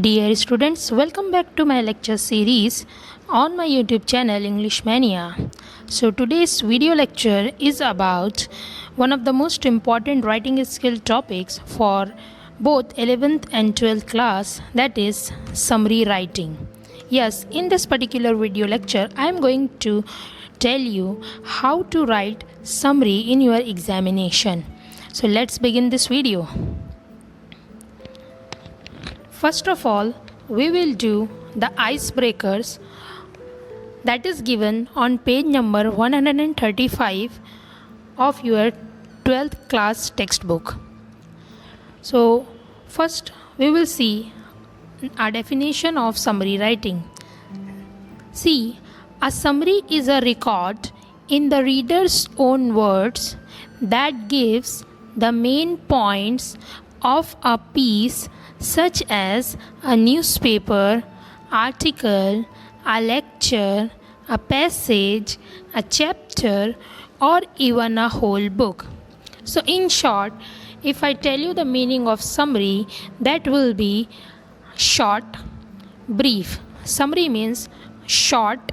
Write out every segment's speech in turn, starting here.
Dear students, welcome back to my lecture series on my YouTube channel English Mania. So today's video lecture is about one of the most important writing skill topics for both 11th and 12th class, that is summary writing. Yes, in this particular video lecture I am going to tell you how to write summary in your examination. So let's begin this video. First of all, we will do the icebreakers that is given on page number 135 of your 12th class textbook. So, first we will see a definition of summary writing. See, a summary is a record in the reader's own words that gives the main points of a piece, such as a newspaper, article, a lecture, a passage, a chapter, or even a whole book. So in short, if I tell you the meaning of summary, that will be short, brief. Summary means short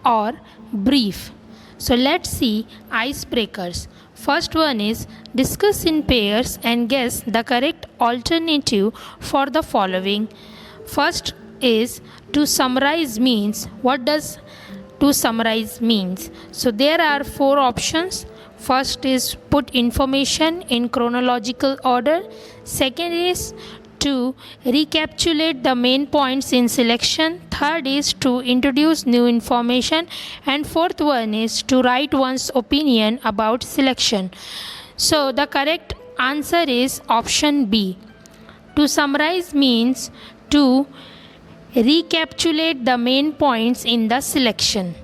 or brief. So let's see icebreakers. First one is discuss in pairs and guess the correct alternative for the following. First is to summarize means. What does to summarize means? So there are four options. First is put information in chronological order. Second is to recapitulate the main points in selection. Third is to introduce new information, and fourth one is to write one's opinion about selection. So the correct answer is option B. To summarize means to recapitulate the main points in the selection.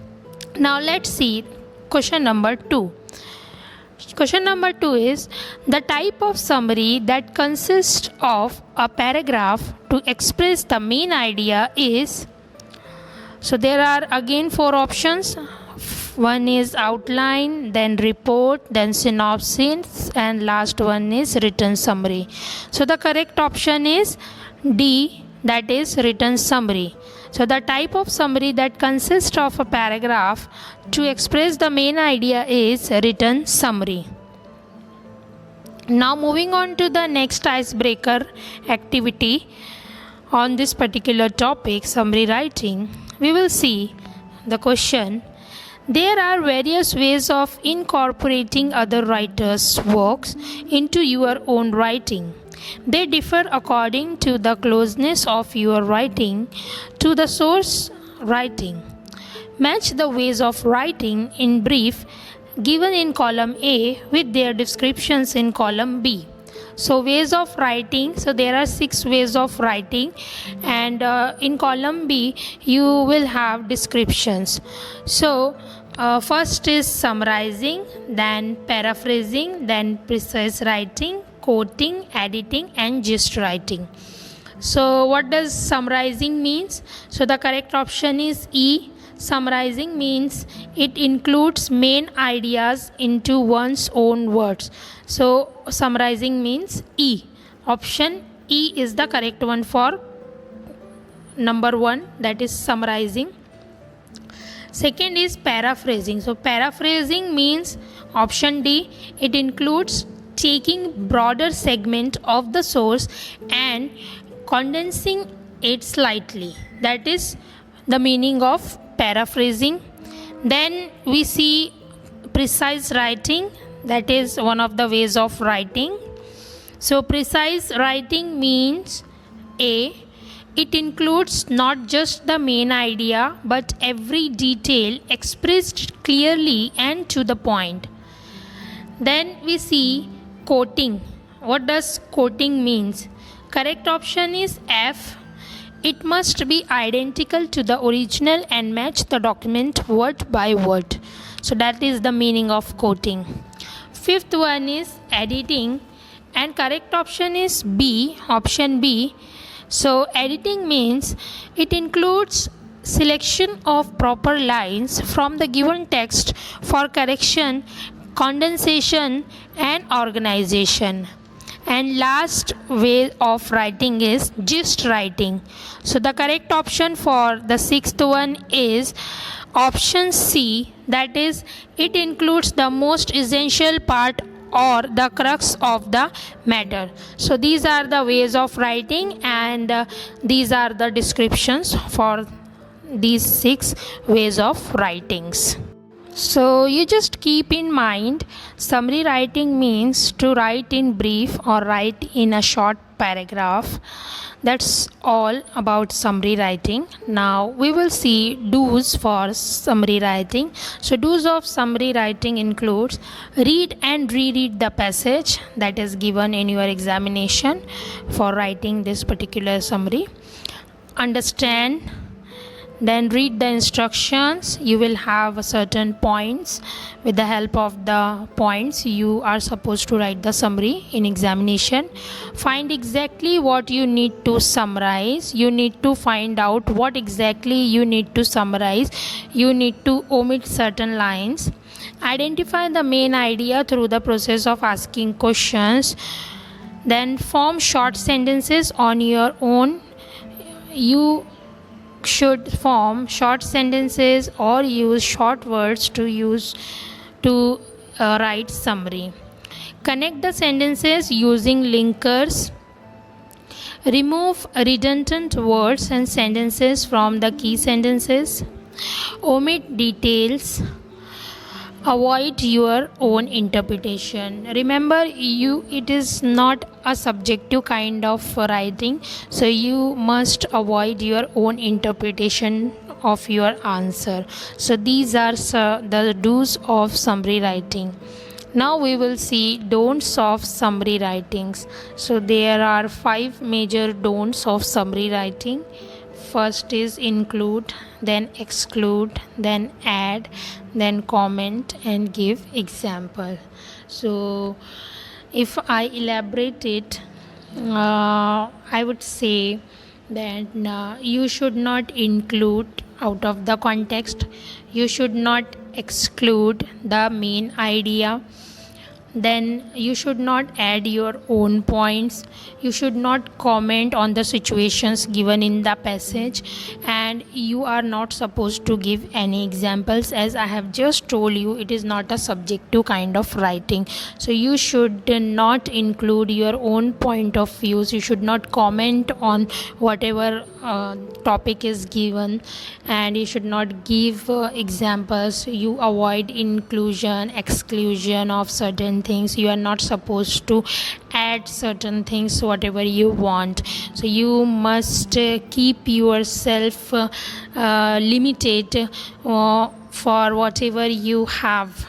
Now let's see question number 2. Question number 2 is the type of summary that consists of a paragraph to express the main idea is. So there are again four options. One is outline, then report, then synopsis, and last one is written summary. So the correct option is D, that is written summary. So the type of summary that consists of a paragraph to express the main idea is written summary. Now moving on to the next icebreaker activity on this particular topic, summary writing, we will see the question. There are various ways of incorporating other writers' works into your own writing. They differ according to the closeness of your writing to the source writing. Match the ways of writing in brief given in column A with their descriptions in column B. So ways of writing, so there are 6 ways of writing, and in column B you will have descriptions. So first is summarizing, then paraphrasing, then precise writing, quoting, editing, and gist writing. So what does summarizing means? So the correct option is E. Summarizing means it includes main ideas into one's own words. So summarizing means E. Option E is the correct one for number 1, that is summarizing. Second is paraphrasing. So paraphrasing means option D. It includes taking broader segment of the source and condensing it slightly. That is the meaning of paraphrasing. Then we see precise writing, that is one of the ways of writing. So precise writing means A. It includes not just the main idea but every detail expressed clearly and to the point. Then we see quoting. What does quoting means? Correct option is F. It must be identical to the original and match the document word by word. So that is the meaning of quoting. Fifth one is editing, and correct option is B, option B. So editing means it includes selection of proper lines from the given text for correction, condensation, and organization. And last way of writing is gist writing. So the correct option for the sixth one is option C, that is, it includes the most essential part or the crux of the matter. So these are the ways of writing, and these are the descriptions for these 6 ways of writings. So you just keep in mind, summary writing means to write in brief or write in a short paragraph. That's all about summary writing. Now we will see do's for summary writing. So do's of summary writing includes read and reread the passage that is given in your examination for writing this particular summary. Understand, then read the instructions. You will have certain points. With the help of the points, you are supposed to write the summary in examination. Find exactly what you need to summarize. You need to find out what exactly you need to summarize. You need to omit certain lines. Identify the main idea through the process of asking questions. Then form short sentences on your own. You should form short sentences or use short words to write summary. Connect the sentences using linkers. Remove redundant words and sentences from the key sentences. Omit details. Avoid your own interpretation. Remember, it is not a subjective kind of writing, so you must avoid your own interpretation of your answer. So these are the do's of summary writing. Now we will see don'ts of summary writings. So there are 5 major don'ts of summary writing. First is include, then exclude, then add, then comment and give example. So if I elaborate it, I would say that you should not include out of the context. You should not exclude the main idea. Then you should not add your own points. You should not comment on the situations given in the passage, and you are not supposed to give any examples. As I have just told you, it is not a subjective kind of writing, so you should not include your own point of views. You should not comment on whatever topic is given, and you should not give examples. You avoid inclusion, exclusion of certain things. You are not supposed to add certain things whatever you want. So you must keep yourself limited for whatever you have.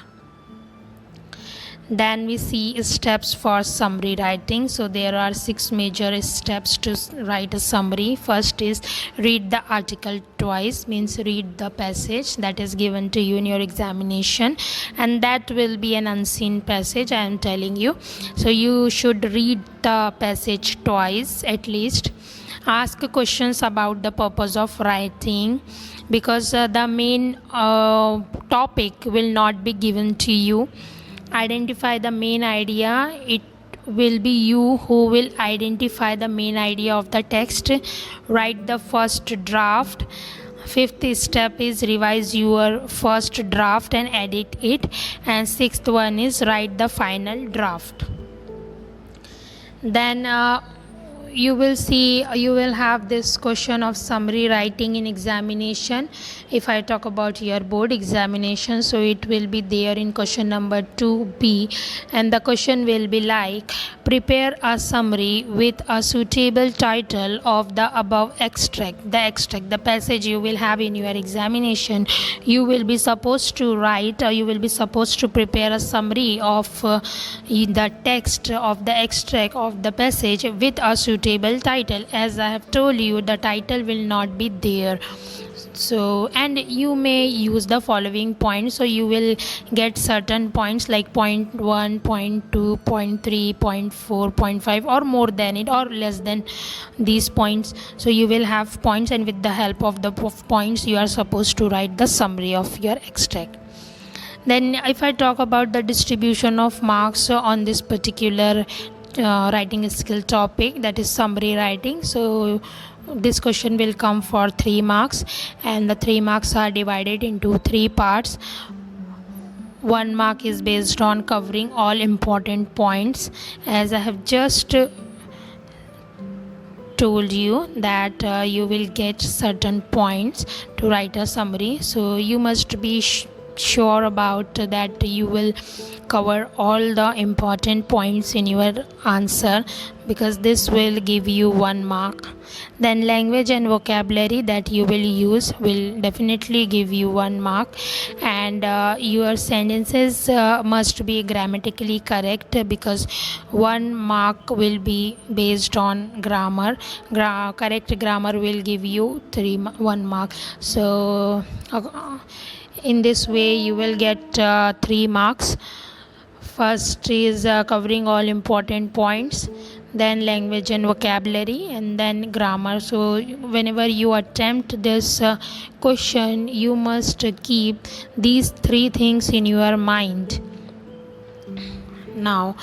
Then we see steps for summary writing. So there are 6 major steps to write a summary. First is read the article twice, means read the passage that is given to you in your examination, and that will be an unseen passage, I am telling you. So you should read the passage twice at least. Ask questions about the purpose of writing, because the main topic will not be given to you. Identify the main idea. It will be you who will identify the main idea of the text. Write the first draft. 5th step is revise your first draft and edit it, and 6th one is write the final draft. Then you will have this question of summary writing in examination. If I talk about your board examination, so it will be there in question number 2B, and the question will be like, prepare a summary with a suitable title of the above extract. The passage you will have in your examination, you will be supposed to write, or you will be supposed to prepare a summary of the text of the extract of the passage with a suitable title. As I have told you, the title will not be there. So, and you may use the following points. So you will get certain points like point 1, point 2, point 3, point 4, point 5, or more than it, or less than these points. So you will have points, and with the help of the points you are supposed to write the summary of your extract. Then if I talk about the distribution of marks on this particular writing skill topic, that is summary writing. So this question will come for 3 marks, and the 3 marks are divided into 3 parts. 1 mark is based on covering all important points, as I have just told you that you will get certain points to write a summary. So you must be sure about that you will cover all the important points in your answer, because this will give you 1 mark. Then language and vocabulary that you will use will definitely give you 1 mark, and your sentences must be grammatically correct, because 1 mark will be based on grammar. Correct grammar will give you 1 mark. So in this way you will get 3 marks. First is covering all important points, then language and vocabulary, and then grammar. So whenever you attempt this question, you must keep these 3 things in your mind. Now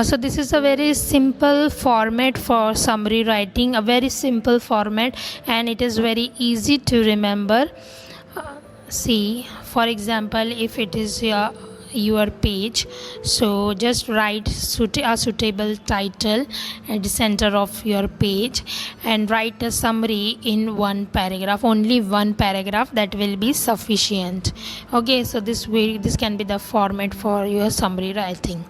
so this is a very simple format for summary writing, a very simple format, and it is very easy to remember. See, for example, if it is your page, so just write a suitable title at the center of your page, and write a summary in 1 paragraph, only 1 paragraph, that will be sufficient. Okay, so this can be the format for your summary writing.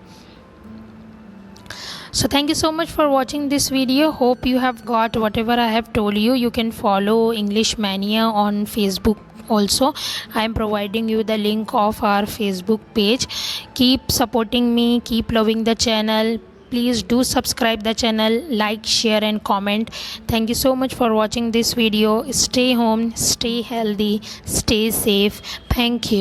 So thank you so much for watching this video. Hope you have got whatever I have told you. You can follow English Mania on Facebook also. I am providing you the link of our Facebook page. Keep supporting me, keep loving the channel. Please do subscribe the channel, like, share and comment. Thank you so much for watching this video. Stay home, stay healthy, stay safe. Thank you.